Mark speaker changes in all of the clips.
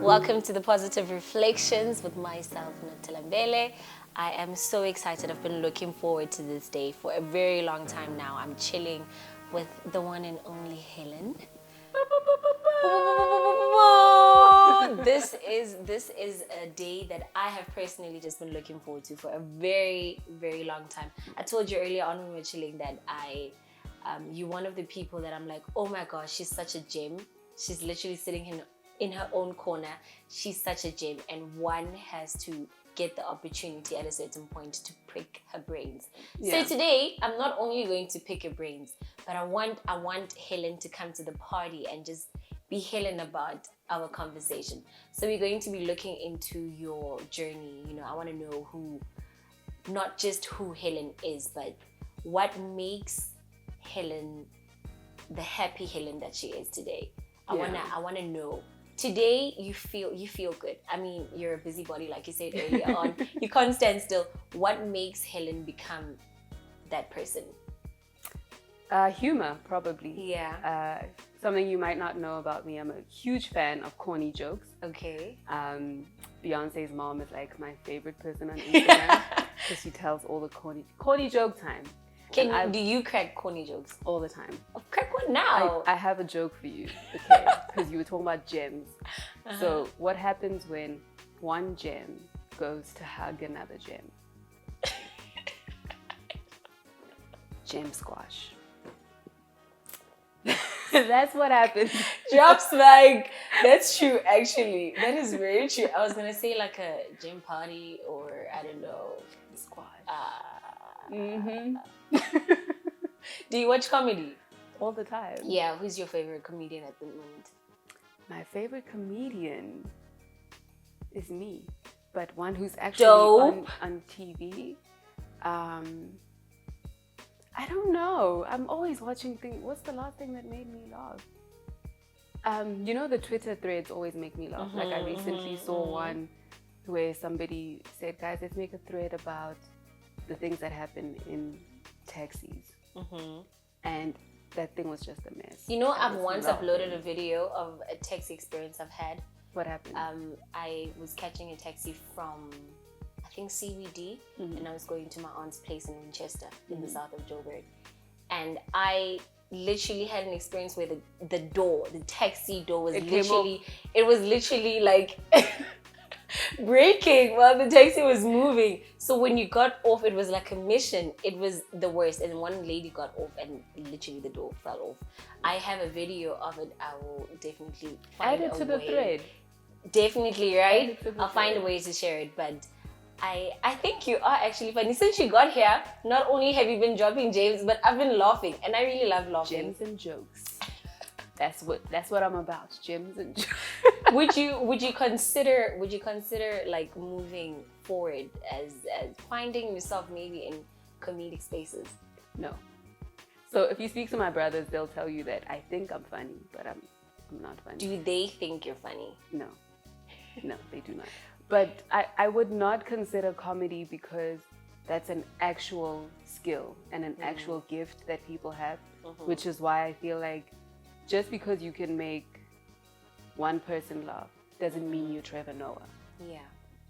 Speaker 1: Welcome to the Positive Reflections with myself, Mbali. I am so excited. I've been looking forward to this day for a very long time now. I'm chilling with the one and only Helen. This is a day that I have personally just been looking forward to for a very, very long time. I told you earlier on when we were chilling that you're one of the people that I'm like, oh my gosh, she's such a gem. She's literally sitting in her own corner. She's such a gem, and one has to get the opportunity at a certain point to pick her brains. Yeah. So today, I'm not only going to pick her brains, but I want Helen to come to the party and just be Helen about our conversation. So we're going to be looking into your journey. You know, I want to know not just who Helen is, but what makes Helen the happy Helen that she is today. I wanna know. Today you feel good. I mean, you're a busybody, like you said earlier on. You can't stand still. What makes Helen become that person?
Speaker 2: Humor, probably.
Speaker 1: Yeah.
Speaker 2: Something you might not know about me, I'm a huge fan of corny jokes.
Speaker 1: Okay.
Speaker 2: Beyonce's mom is like my favorite person on Instagram because she tells all the corny joke time.
Speaker 1: Do you crack corny jokes?
Speaker 2: All the time.
Speaker 1: Oh, crack one now.
Speaker 2: I have a joke for you, okay? Because you were talking about gems. So what happens when one gem goes to hug another gem? Gem squash. That's what happens.
Speaker 1: Drops like, that's true actually. That is very true. I was gonna say like a gym party or I don't know.
Speaker 2: Squash.
Speaker 1: Do you watch comedy?
Speaker 2: All the time.
Speaker 1: Yeah, who's your favorite comedian at the moment?
Speaker 2: My favorite comedian is me, but one who's actually on TV. I don't know. I'm always watching things. What's the last thing that made me laugh? You know, the Twitter threads always make me laugh. Like I recently saw one where somebody said, guys, let's make a thread about the things that happen in taxis. And that thing was just a mess.
Speaker 1: You know, I've once uploaded a video of a taxi experience I've had.
Speaker 2: What happened?
Speaker 1: I was catching a taxi from, I think, CBD, and I was going to my aunt's place in Winchester, in the south of Joburg. And I literally had an experience where the taxi door was literally like breaking while the taxi was moving. So when you got off, it was like a mission. It was the worst. And one lady got off and literally the door fell off. I have a video of it. I will definitely find
Speaker 2: add it to the thread.
Speaker 1: Definitely, right? I'll find a way to share it. But I think you are actually funny. Since you got here, not only have you been dropping gems, but I've been laughing, and I really love laughing.
Speaker 2: Gems and jokes. That's what I'm about. Gems and jokes.
Speaker 1: Would you consider like moving forward as finding yourself maybe in comedic spaces?
Speaker 2: No. So if you speak to my brothers, they'll tell you that I think I'm funny, but I'm not funny.
Speaker 1: Do they think you're funny?
Speaker 2: No, they do not. But I would not consider comedy because that's an actual skill and an actual gift that people have, which is why I feel like just because you can make one person laugh doesn't mean you're Trevor Noah.
Speaker 1: Yeah.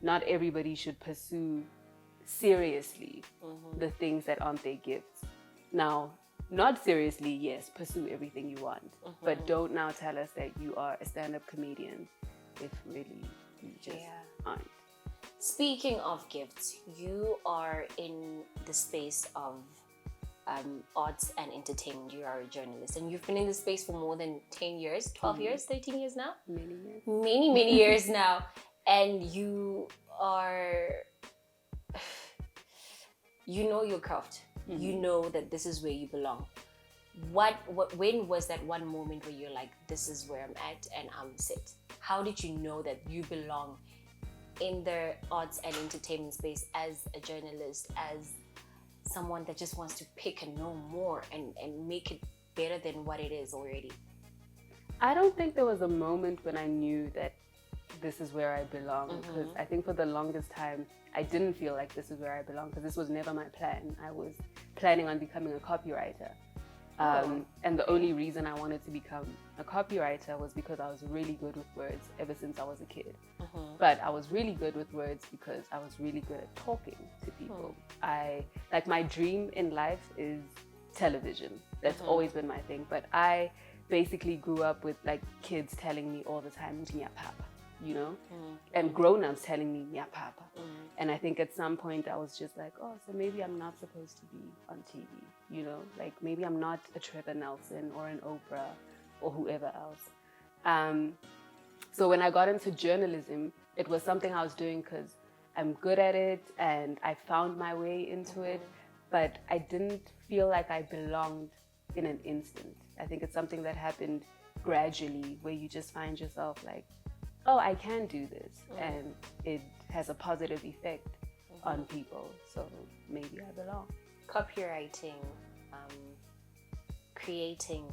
Speaker 2: Not everybody should pursue seriously the things that aren't their gifts. Now, not seriously, yes, pursue everything you want, but don't now tell us that you are a stand-up comedian if really you just aren't.
Speaker 1: Speaking of gifts, you are in the space of arts and entertainment. You are a journalist, and you've been in this space for more than 10 years, 12 years, 13 years now?
Speaker 2: Many years.
Speaker 1: Many years now. And you know your craft. You know that this is where you belong. When was that one moment where you're like, this is where I'm at and I'm set? How did you know that you belong in the arts and entertainment space as a journalist, as someone that just wants to pick and know more and make it better than what it is already?
Speaker 2: I don't think there was a moment when I knew that this is where I belong, because I think for the longest time I didn't feel like this is where I belong, because this was never my plan. I was planning on becoming a copywriter, And the only reason I wanted to become a copywriter was because I was really good with words ever since I was a kid. But I was really good with words because I was really good at talking to people. My dream in life is television. That's always been my thing. But I basically grew up with like kids telling me all the time, "Nyapapa," you know, and grown-ups telling me "Nyapapa." And I think at some point I was just like, oh, so maybe I'm not supposed to be on TV, you know, like maybe I'm not a Trevor Nelson or an Oprah or whoever else. So when I got into journalism, it was something I was doing because I'm good at it and I found my way into it, but I didn't feel like I belonged in an instant. I think it's something that happened gradually where you just find yourself like, oh, I can do this, and it has a positive effect on people, so maybe I belong.
Speaker 1: Copywriting, creating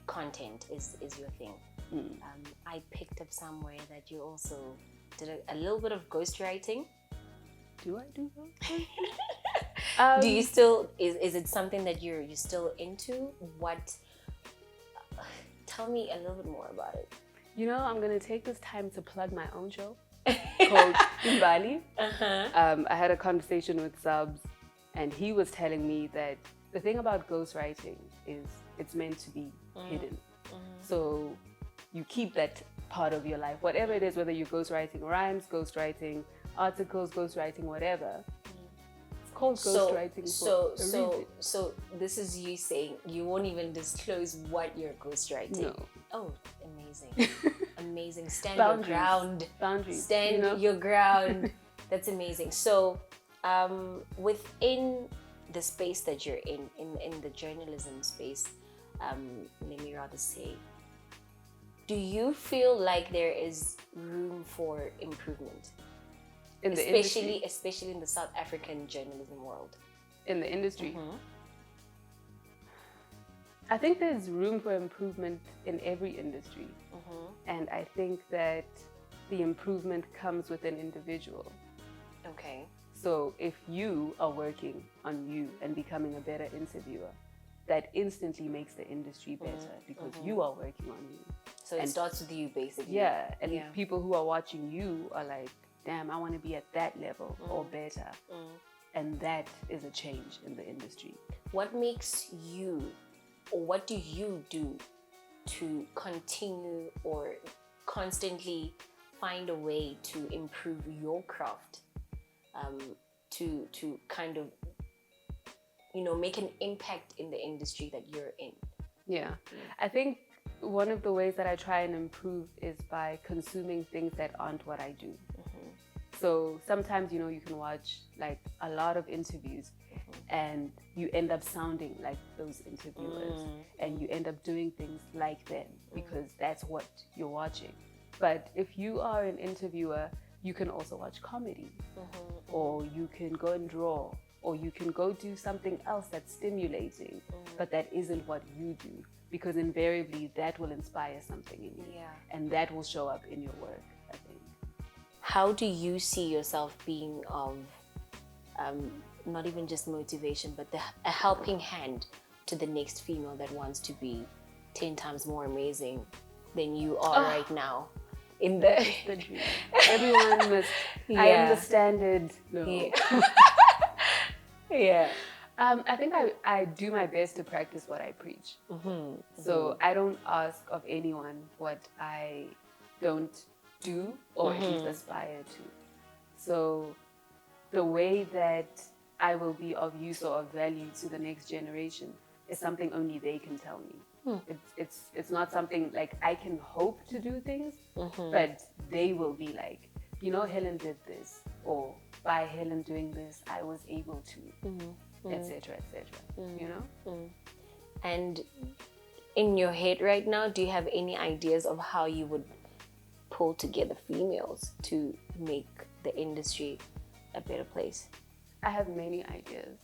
Speaker 1: content is your thing. I picked up somewhere that you also did a little bit of ghostwriting.
Speaker 2: Do I do that?
Speaker 1: Do you still, is it something that you're still into? Tell me a little bit more about it.
Speaker 2: You know, I'm going to take this time to plug my own show called Mbali. I had a conversation with Subs, and he was telling me that the thing about ghostwriting is it's meant to be hidden. So you keep that part of your life, whatever it is, whether you're ghostwriting rhymes, ghostwriting articles, ghostwriting whatever. It's called ghostwriting for a reason.
Speaker 1: So this is you saying you won't even disclose what you're ghostwriting.
Speaker 2: No.
Speaker 1: Oh, amazing. Amazing. Stand your ground.
Speaker 2: Boundaries.
Speaker 1: Stand your ground. That's amazing. So within the space that you're in the journalism space, let me rather say, do you feel like there is room for improvement? Especially in the South African journalism world.
Speaker 2: In the industry? I think there's room for improvement in every industry. And I think that the improvement comes with an individual.
Speaker 1: Okay.
Speaker 2: So if you are working on you and becoming a better interviewer, that instantly makes the industry better because you are working on you.
Speaker 1: So it starts with you, basically.
Speaker 2: Yeah, and people who are watching you are like, damn, I want to be at that level or better. And that is a change in the industry.
Speaker 1: What makes you, or what do you do to continue or constantly find a way to improve your craft, to kind of, you know, make an impact in the industry that you're in?
Speaker 2: Yeah, I think one of the ways that I try and improve is by consuming things that aren't what I do. So sometimes, you know, you can watch like a lot of interviews and you end up sounding like those interviewers and you end up doing things like them because that's what you're watching. But if you are an interviewer, you can also watch comedy or you can go and draw or you can go do something else that's stimulating, but that isn't what you do, because invariably that will inspire something in you and that will show up in your work, I think.
Speaker 1: How do you see yourself being of not even just motivation, but a helping hand to the next female that wants to be 10 times more amazing than you are right now? In the
Speaker 2: everyone must. I am the standard. No. I think I do my best to practice what I preach. So I don't ask of anyone what I don't do or at least aspire to. So the way that I will be of use or of value to the next generation is something only they can tell me. It's not something like I can hope to do things, but they will be like, you know, Helen did this, or by Helen doing this, I was able to, etc., you know?
Speaker 1: And in your head right now, do you have any ideas of how you would pull together females to make the industry a better place?
Speaker 2: I have many ideas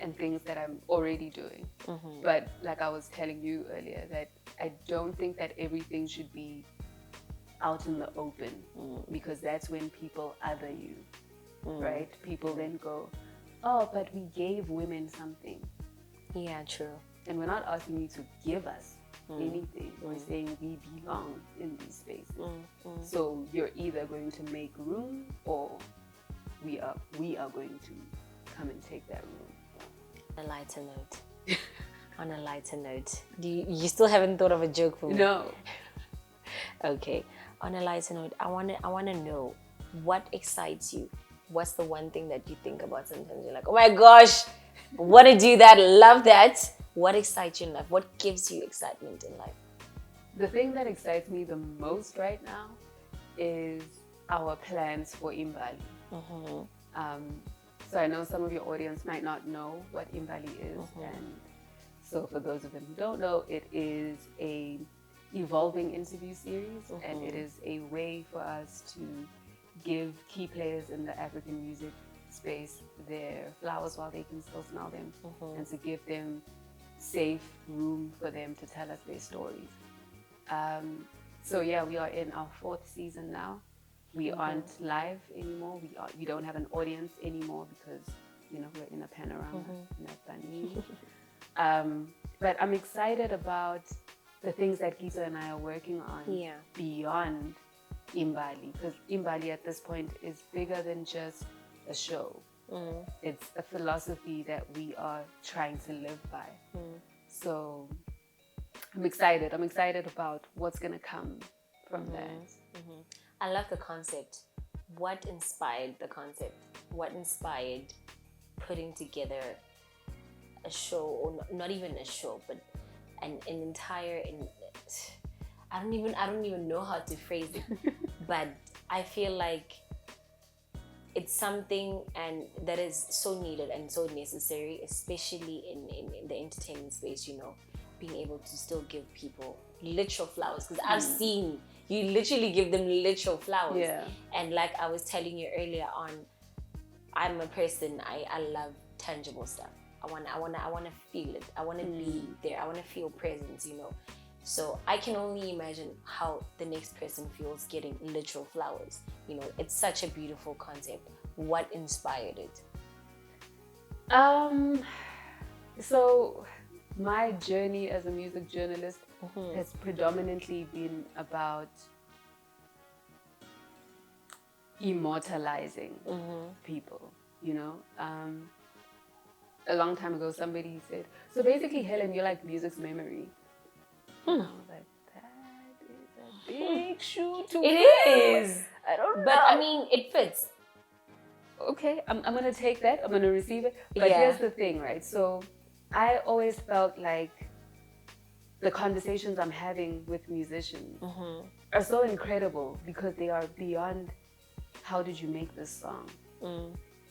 Speaker 2: and things that I'm already doing. But like I was telling you earlier, that I don't think that everything should be out in the open because that's when people other you, right? People then go, oh, but we gave women something.
Speaker 1: Yeah, true.
Speaker 2: And we're not asking you to give us anything. We're saying we belong in these spaces. So you're either going to make room, or we are going to come and take that room.
Speaker 1: On a lighter note. On a lighter note. You still haven't thought of a joke for me?
Speaker 2: No.
Speaker 1: Okay. On a lighter note, I wanna know what excites you. What's the one thing that you think about sometimes? You're like, oh my gosh, wanna do that, love that. What excites you in life? What gives you excitement in life?
Speaker 2: The thing that excites me the most right now is our plans for mbali. So I know some of your audience might not know what mbali is, and so for those of them who don't know, it is a evolving interview series, and it is a way for us to give key players in the African music space their flowers while they can still smell them, and to give them safe room for them to tell us their stories. So yeah, we are in our 4th season now. We aren't live anymore. We don't have an audience anymore because, you know, we're in a panorama. But I'm excited about the things that Gita and I are working on beyond mbali, because mbali at this point is bigger than just a show. It's a philosophy that we are trying to live by. So I'm excited. I'm excited about what's going to come from that.
Speaker 1: I love the concept. What inspired the concept? What inspired putting together a show, or not even a show, but an entire... I don't even know how to phrase it, but I feel like it's something and that is so needed and so necessary, especially in the entertainment space, you know, being able to still give people literal flowers, because I've seen you literally give them literal flowers. And like I was telling you earlier on, I'm a person, I love tangible stuff. I wanna feel it. I wanna be there. I wanna feel presence, you know. So I can only imagine how the next person feels getting literal flowers. You know, it's such a beautiful concept. What inspired it?
Speaker 2: So my journey as a music journalist has predominantly been about immortalizing people, you know. A long time ago, somebody said, so basically, Helen, you're like music's memory. And I was like, that is a big shoe to fill.
Speaker 1: It is.
Speaker 2: I don't know.
Speaker 1: But I mean, it fits.
Speaker 2: Okay, I'm going to take that. I'm going to receive it. But here's the thing, right? So I always felt like the conversations I'm having with musicians are so incredible because they are beyond how did you make this song?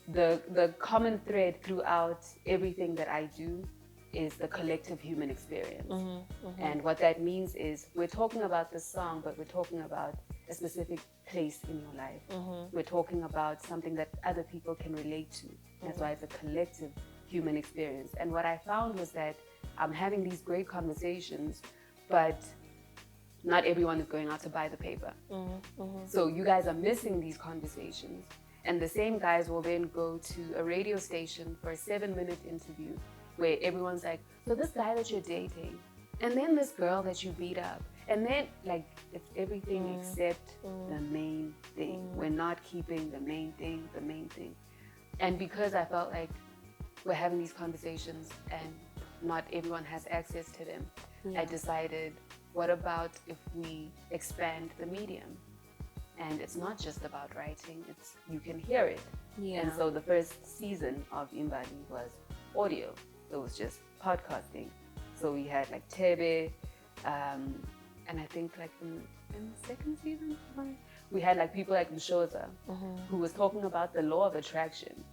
Speaker 2: The common thread throughout everything that I do is the collective human experience. And what that means is we're talking about this song, but we're talking about a specific place in your life. We're talking about something that other people can relate to. That's why it's a collective human experience. And what I found was that I'm having these great conversations, but not everyone is going out to buy the paper. So you guys are missing these conversations. And the same guys will then go to a radio station for a 7-minute interview where everyone's like, so this guy that you're dating, and then this girl that you beat up, and then like it's everything except the main thing. We're not keeping the main thing, the main thing. And because I felt like we're having these conversations and not everyone has access to them, I decided, what about if we expand the medium? And it's not just about writing, it's you can hear it. And so the first season of mbali was audio. It was just podcasting. So we had like Tebe, and I think like in the second season, we had like people like Mshoza, who was talking about the law of attraction,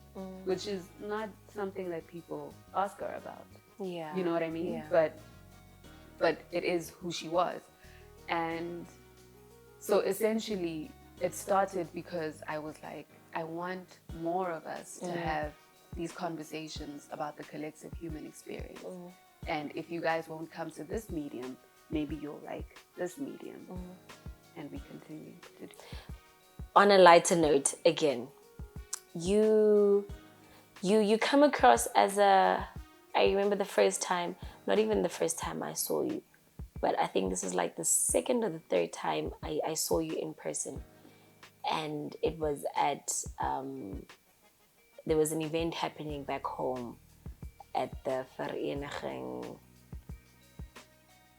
Speaker 2: which is not something that people ask her about. You know what I mean? But it is who she was. And so essentially it started because I was like, I want more of us to have these conversations about the collective human experience. And if you guys won't come to this medium, maybe you'll like this medium. And we continue to do.
Speaker 1: On a lighter note, again, you come across as a I remember the first time, not even the first time I saw you, but I think this is like the second or the third time I saw you in person. And it was at, there was an event happening back home at the Vereniging.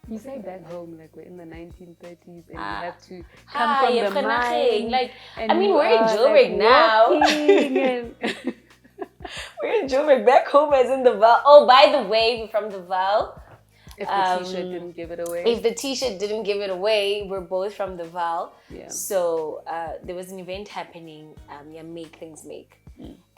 Speaker 2: You say back home like we're in the 1930s and you have to come from the mine.
Speaker 1: Like, I mean, we're in Joburg now.
Speaker 2: And
Speaker 1: We're in Joburg, back home as in the Val. Oh, by the way, we're from the Val.
Speaker 2: If the t-shirt didn't give it away.
Speaker 1: If the t-shirt didn't give it away, we're both from the Val.
Speaker 2: Yeah.
Speaker 1: So there was an event happening, Make Things Make.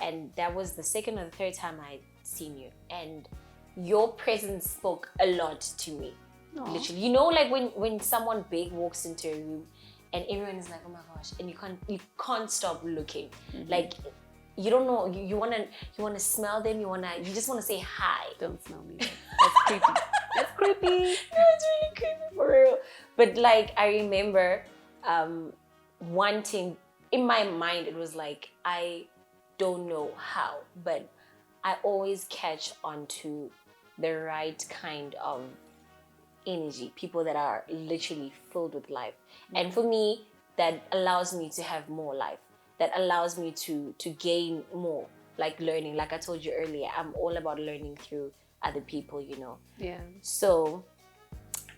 Speaker 1: And that was the second or the third time I'd seen you. And your presence spoke a lot to me.
Speaker 2: Aww.
Speaker 1: Literally. You know, like when someone big walks into a room and everyone is like, oh my gosh, and you can't stop looking. Like, you don't know, you wanna smell them, you just wanna say hi.
Speaker 2: Don't smell me. That's creepy. That's creepy.
Speaker 1: It's really creepy for real. But like, I remember wanting, in my mind, it was like, I don't know how, but I always catch on to the right kind of energy, people that are literally filled with life. And for me, that allows me to have more life. That allows me to gain more, like learning. Like I told you earlier, I'm all about learning through other people, you know.
Speaker 2: Yeah.
Speaker 1: So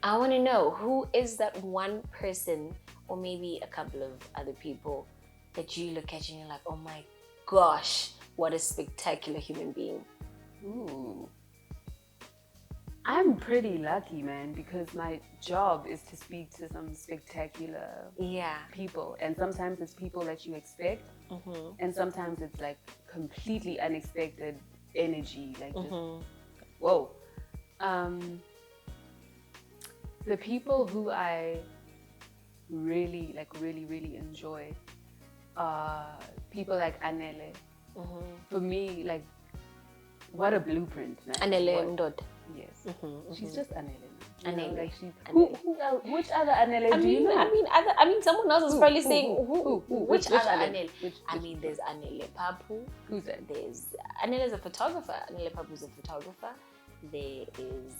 Speaker 1: I want to know, who is that one person, or maybe a couple of other people, that you look at and you're like, oh my gosh, what a spectacular human being.
Speaker 2: Ooh. I'm pretty lucky, man, because my job is to speak to some spectacular people. And sometimes it's people that you expect. And sometimes it's like completely unexpected energy. Like just, whoa. The people who I really enjoy are people like Anele. For me, like, what a blueprint, man.
Speaker 1: Anele Ndod.
Speaker 2: Yes. She's just Anele.
Speaker 1: Anele.
Speaker 2: Like who else? Which other Anele do you know?
Speaker 1: I mean, someone else is probably saying who? Which other
Speaker 2: Anele?
Speaker 1: Anele? I mean, there's Anele Papu.
Speaker 2: Who's that?
Speaker 1: There's Anele is a photographer. Anele Papu is a photographer. There is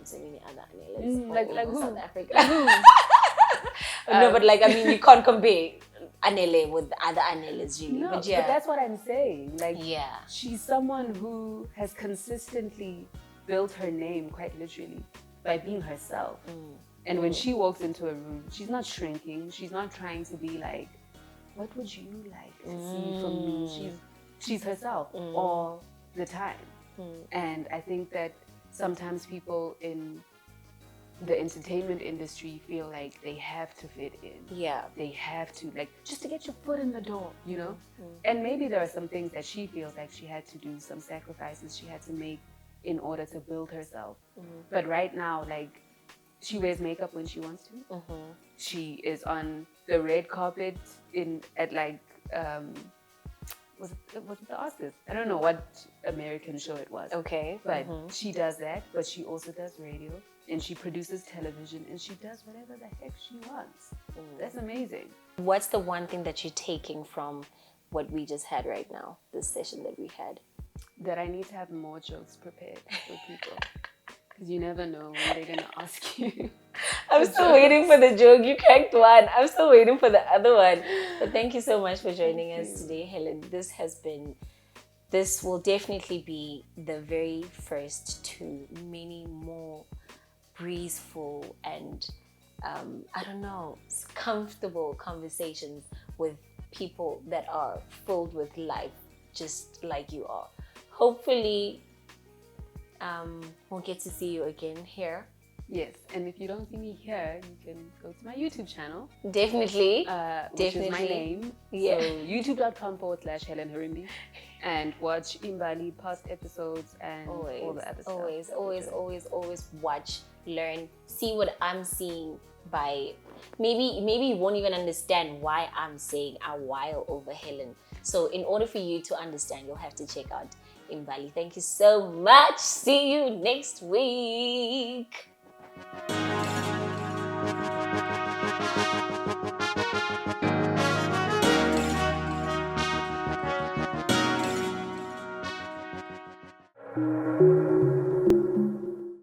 Speaker 1: so many other Aneles.
Speaker 2: Like who?
Speaker 1: South Africa. No, but like, I mean, you can't compare Anele with other Aneles, really.
Speaker 2: No,
Speaker 1: but yeah,
Speaker 2: but that's what I'm saying. Like,
Speaker 1: yeah,
Speaker 2: she's someone who has consistently built her name, quite literally, by being herself. And when she walks into a room, she's not shrinking. She's not trying to be like, what would you like to see from me? She's herself all the time. And I think that sometimes people in the entertainment industry feel like they have to fit in.
Speaker 1: Yeah.
Speaker 2: They have to, like, just to get your foot in the door, you know? And maybe there are some things that she feels like she had to do, some sacrifices she had to make in order to build herself. But right now, like, she wears makeup when she wants to. She is on the red carpet at like, was it the Oscars? I don't know what American show it was.
Speaker 1: Okay.
Speaker 2: But she does that, but she also does radio, and she produces television, and she does whatever the heck she wants. That's amazing.
Speaker 1: What's the one thing that you're taking from what we just had right now, this session that we had?
Speaker 2: That I need to have more jokes prepared for people. Because you never know when they're going to ask you.
Speaker 1: I'm still waiting for the joke. You cracked one. I'm still waiting for the other one. But thank you so much for joining us today, Helen. This will definitely be the very first to many more breezeful and, I don't know, comfortable conversations with people that are filled with life, just like you are. Hopefully, we'll get to see you again here.
Speaker 2: Yes, and if you don't see me here, you can go to my YouTube channel.
Speaker 1: Definitely.
Speaker 2: Which is my name.
Speaker 1: Yeah.
Speaker 2: So youtube.com/Helen Herimbi, and watch mbali past episodes and all the other stuff.
Speaker 1: Always watch, learn, see what I'm seeing. By maybe you won't even understand why I'm saying a while over Helen. So in order for you to understand, you'll have to check out mbali. Thank you so much. See you next week.